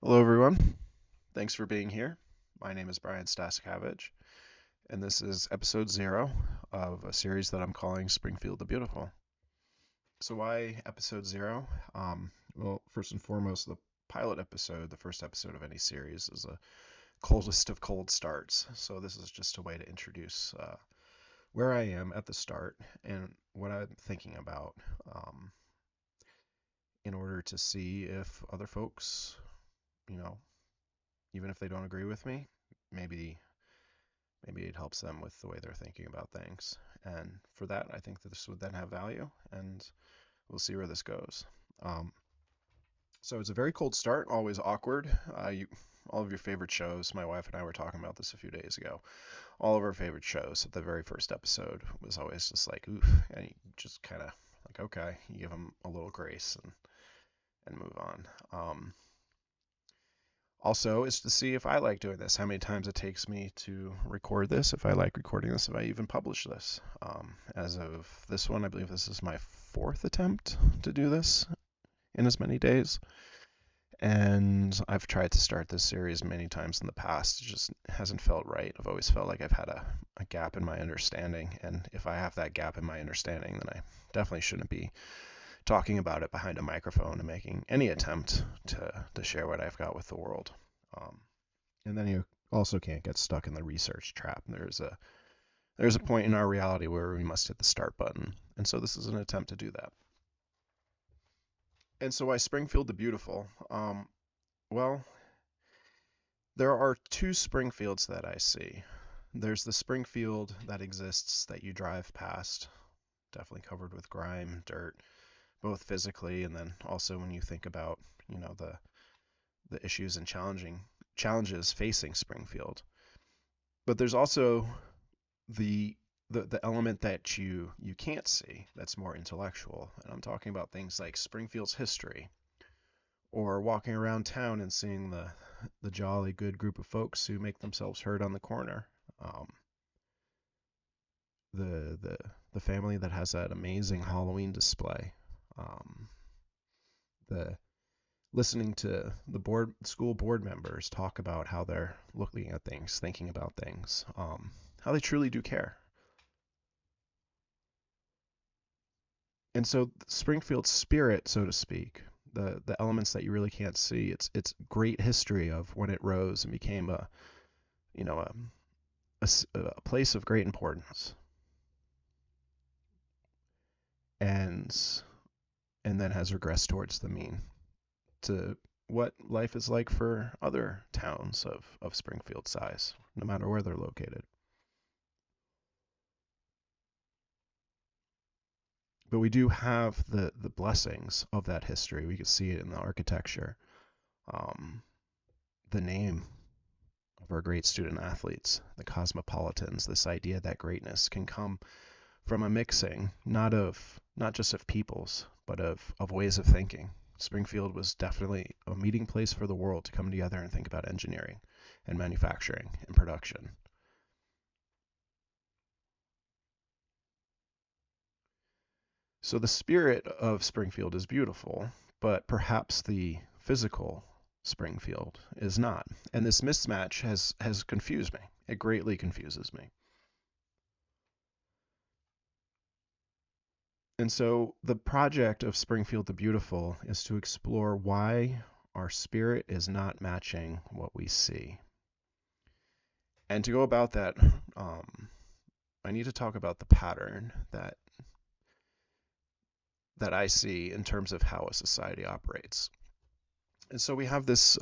Hello, everyone. Thanks for being here. My name is Brian Stasakavich, and this is episode 0 of a series that I'm calling Springfield the Beautiful. So, why episode 0? Well, first and foremost, the pilot episode, the first episode of any series, is a coldest of cold starts. So, this is just a way to introduce where I am at the start and what I'm thinking about um, in order to see if other folks, you know, even if they don't agree with me, maybe it helps them with the way they're thinking about things. And for that, I think that this would then have value, and we'll see where this goes. Um, so it's a very cold start, always awkward. All of your favorite shows, my wife and I were talking about this a few days ago. All of our favorite shows at the very first episode was always just like, oof, and you just kind of like, okay, you give them a little grace and move on. Also, is to see if I like doing this, how many times it takes me to record this, if I like recording this, if I even publish this. As of this one, I believe this is my 4th attempt to do this in as many days. And I've tried to start this series many times in the past. It just hasn't felt right. I've always felt like I've had a gap in my understanding. And if I have that gap in my understanding, then I definitely shouldn't be talking about it behind a microphone and making any attempt to share what I've got with the world. Um, and then you also can't get stuck in the research trap. There's a point in our reality where we must hit the start button, and so this is an attempt to do that. And so why Springfield the Beautiful? Well, there are two Springfields that I see. There's the Springfield that exists that you drive past, definitely covered with grime, dirt, both physically and then also when you think about, the issues and challenges facing Springfield. But there's also the the element that you can't see that's more intellectual, and I'm talking about things like Springfield's history, or walking around town and seeing the jolly good group of folks who make themselves heard on the corner. um, the the family that has that amazing Halloween display. Um, the listening to the school board members talk about how they're looking at things, thinking about things, how they truly do care. And so Springfield's spirit, so to speak, the elements that you really can't see, it's great history of when it rose and became a you know a place of great importance, and then has regressed towards the mean, to what life is like for other towns of Springfield size, no matter where they're located. But we do have the blessings of that history. We can see it in the architecture, um, the name of our great student athletes, the cosmopolitans. This idea that greatness can come from a mixing, not just of peoples, but of ways of thinking. Springfield was definitely a meeting place for the world to come together and think about engineering and manufacturing and production. So the spirit of Springfield is beautiful, but perhaps the physical Springfield is not. And this mismatch has confused me. It greatly confuses me. And so the project of Springfield the Beautiful is to explore why our spirit is not matching what we see. And to go about that, I need to talk about the pattern that I see in terms of how a society operates. And so we have this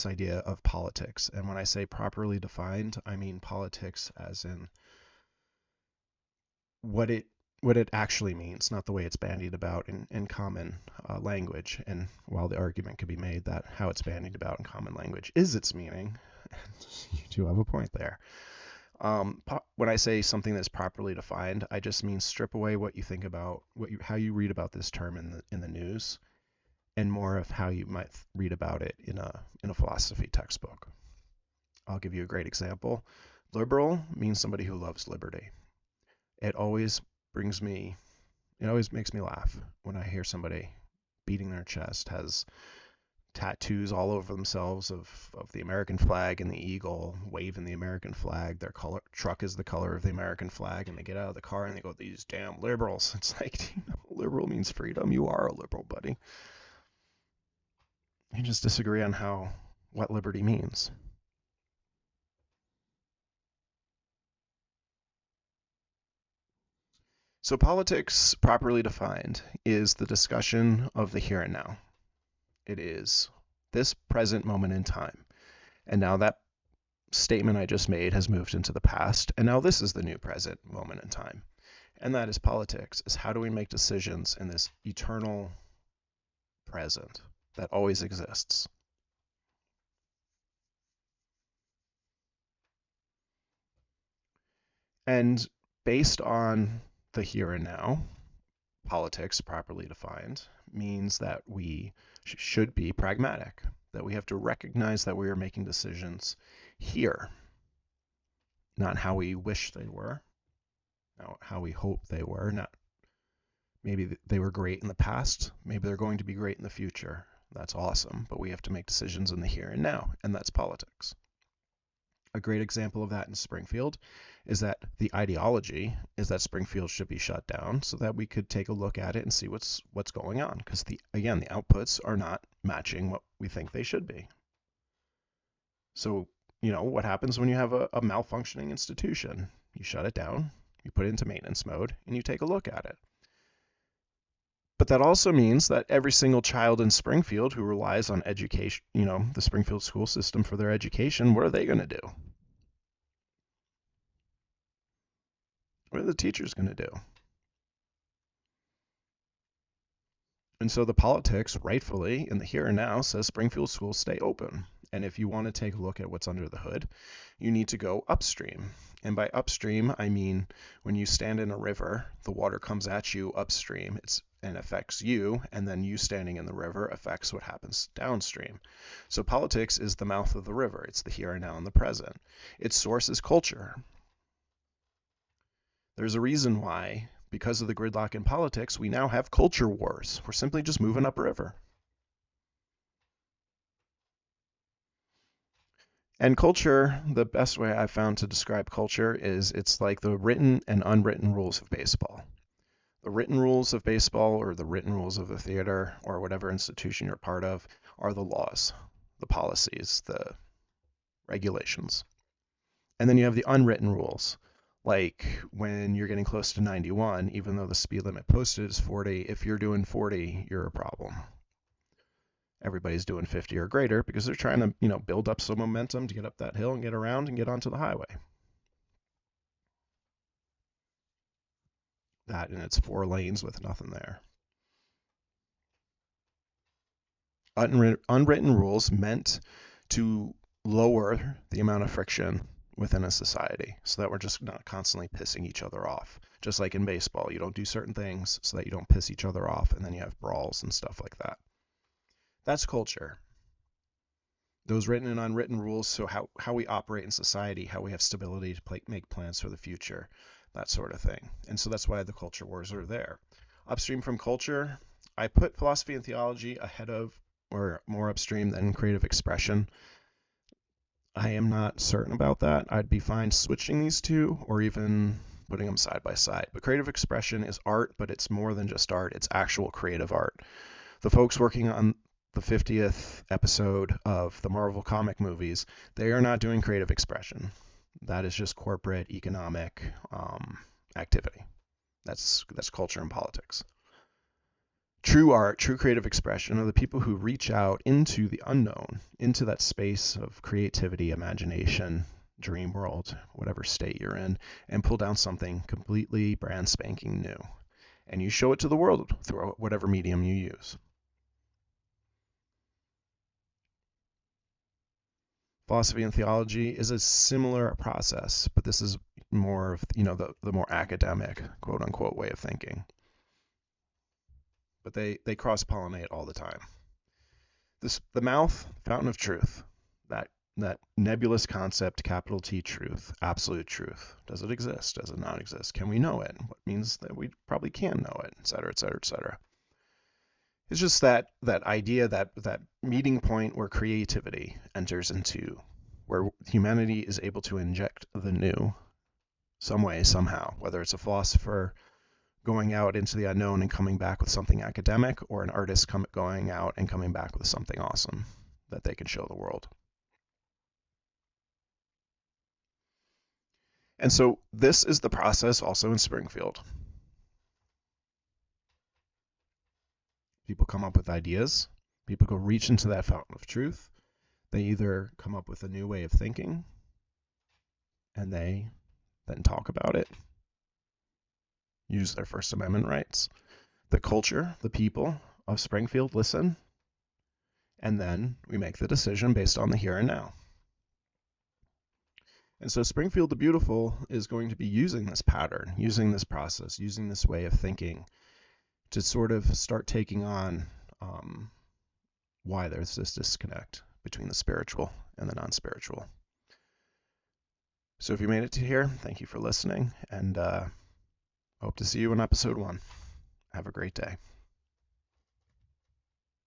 idea of politics, and when I say properly defined, I mean politics as in what it actually means, not the way it's bandied about in common language. And while the argument could be made that how it's bandied about in common language is its meaning, you do have a point there. When I say something that's properly defined, I just mean strip away what you think about how you read about this term in the news, and more of how you might read about it in a philosophy textbook. I'll give you a great example. Liberal means somebody who loves liberty. It always brings me, it always makes me laugh when I hear somebody beating their chest, has tattoos all over themselves of the American flag and the eagle, waving the American flag. Their truck is the color of the American flag, and they get out of the car and they go, "These damn liberals." It's like, liberal means freedom. You are a liberal, buddy. You just disagree on what liberty means. So politics, properly defined, is the discussion of the here and now. It is this present moment in time. And now that statement I just made has moved into the past, and now this is the new present moment in time. And that is politics, is how do we make decisions in this eternal present that always exists. And based on the here and now, politics, properly defined, means that we should be pragmatic, that we have to recognize that we are making decisions here, not how we wish they were, not how we hope they were, not maybe they were great in the past, maybe they're going to be great in the future. That's awesome, but we have to make decisions in the here and now, and that's politics. A great example of that in Springfield is that the ideology is that Springfield should be shut down so that we could take a look at it and see what's going on, because the outputs are not matching what we think they should be. So, what happens when you have a malfunctioning institution? You shut it down, you put it into maintenance mode, and you take a look at it. But that also means that every single child in Springfield who relies on education, the Springfield school system for their education, what are they going to do? What are the teachers going to do? And so the politics, rightfully, in the here and now, says Springfield schools stay open. And if you want to take a look at what's under the hood, you need to go upstream. And by upstream, I mean when you stand in a river, the water comes at you upstream and affects you, and then you standing in the river affects what happens downstream. So politics is the mouth of the river. It's the here and now and the present. Its source is culture. There's a reason why, because of the gridlock in politics, we now have culture wars. We're simply just moving upriver. And culture, the best way I've found to describe culture is it's like the written and unwritten rules of baseball. The written rules of baseball, or the written rules of the theater, or whatever institution you're part of, are the laws, the policies, the regulations. And then you have the unwritten rules, like when you're getting close to 91, even though the speed limit posted is 40, if you're doing 40, you're a problem. Everybody's doing 50 or greater because they're trying to, build up some momentum to get up that hill and get around and get onto the highway. That and it's 4 lanes with nothing there. Unwritten rules meant to lower the amount of friction within a society so that we're just not constantly pissing each other off. Just like in baseball, you don't do certain things so that you don't piss each other off, and then you have brawls and stuff like that. That's culture. Those written and unwritten rules, so how we operate in society, how we have stability to make plans for the future, that sort of thing. And so that's why the culture wars are there. Upstream from culture, I put philosophy and theology ahead of, or more upstream than creative expression. I am not certain about that. I'd be fine switching these two or even putting them side by side. But creative expression is art, but it's more than just art. It's actual creative art. The folks working on the 50th episode of the Marvel comic movies, they are not doing creative expression. That is just corporate economic activity. That's culture and politics. True art, true creative expression are the people who reach out into the unknown, into that space of creativity, imagination, dream world, whatever state you're in, and pull down something completely brand spanking new. And you show it to the world through whatever medium you use. Philosophy and theology is a similar process, but this is more of, the more academic, quote unquote, way of thinking. But they cross-pollinate all the time. The mouth, fountain of truth, that nebulous concept, capital T truth, absolute truth. Does it exist? Does it not exist? Can we know it? What means that we probably can know it, et cetera, et cetera, et cetera. It's just that idea, that meeting point where creativity enters into, where humanity is able to inject the new some way, somehow, whether it's a philosopher going out into the unknown and coming back with something academic, or an artist going out and coming back with something awesome that they can show the world. And so this is the process also in Springfield. People come up with ideas. People go reach into that fountain of truth. They either come up with a new way of thinking, and they then talk about it, use their First Amendment rights. The culture, the people of Springfield listen, and then we make the decision based on the here and now. And so Springfield the Beautiful is going to be using this pattern, using this process, using this way of thinking to sort of start taking on why there's this disconnect between the spiritual and the non-spiritual. So if you made it to here, thank you for listening, and hope to see you in episode 1. Have a great day.